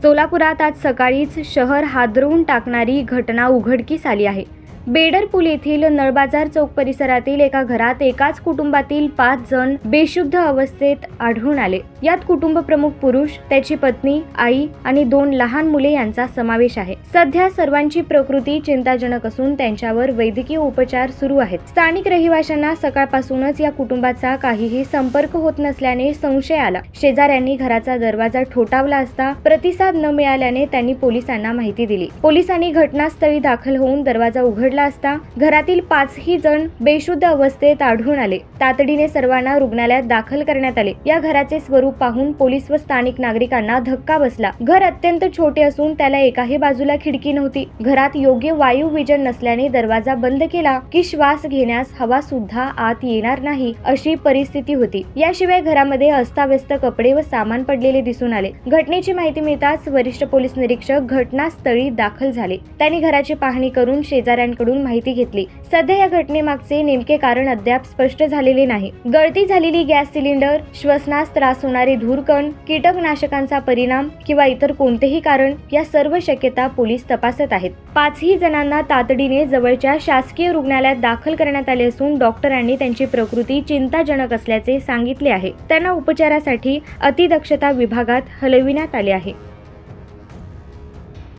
सोलापुरात आज सकाळीच शहर हादरवून टाकणारी घटना उघडकीस आली आहे. बेडरपूल येथील नळबाजार चौक परिसरातील एका घरात एकाच कुटुंबातील 5 जण बेशुद्ध अवस्थेत आढळून आले. यात कुटुंब प्रमुख पुरुष, त्याची पत्नी, आई आणि 2 लहान मुले यांचा समावेश आहे. सध्या सर्वांची प्रकृती चिंताजनक असून त्यांच्यावर वैद्यकीय उपचार सुरू आहेत. स्थानिक रहिवाशांना सकाळपासूनच या कुटुंबाचा काहीही संपर्क होत नसल्याने संशय आला. शेजाऱ्यांनी घराचा दरवाजा ठोठावला असता प्रतिसाद न मिळाल्याने त्यांनी पोलिसांना माहिती दिली. पोलिसांनी घटनास्थळी दाखल होऊन दरवाजा उघडला असता घरातील 5ही जण बेशुद्ध अवस्थेत आढळून आले. तातडीने सर्वांना रुग्णालयात दाखल करण्यात आले. या घराचे स्वरूप पाहून पोलीस व स्थानिक नागरिकांना धक्का बसला. घर अत्यंत छोटे असून त्याला एकाही बाजूला खिडकी नव्हती. घरात योग्य वायू विजन नसल्याने दरवाजा बंद केला की श्वास घेण्यास हवा सुद्धा आत येणार नाही अशी परिस्थिती होती. याशिवाय घरामध्ये अस्ताव्यस्त कपडे व सामान पडलेले दिसून आले. घटनेची माहिती मिळताच वरिष्ठ पोलीस निरीक्षक घटनास्थळी दाखल झाले. त्यांनी घराची पाहणी करून शेजाऱ्यांकडून माहिती घेतली. सध्या या घटनेमागचे नेमके कारण अद्याप स्पष्ट झालेले नाही. गळती झालेली गॅस सिलेंडर, श्वसनास त्रास होणारे धूरकण, कीटकनाशकांचा परिणाम किंवा इतर कोणतेही कारण, या सर्व शक्यता पोलीस तपासत आहेत. 5ही जणांना तातडीने जवळच्या शासकीय रुग्णालयात दाखल करण्यात आले असून डॉक्टरांनी त्यांची प्रकृती चिंताजनक असल्याचे सांगितले आहे. त्यांना उपचारासाठी अतिदक्षता विभागात हलविण्यात आले आहे.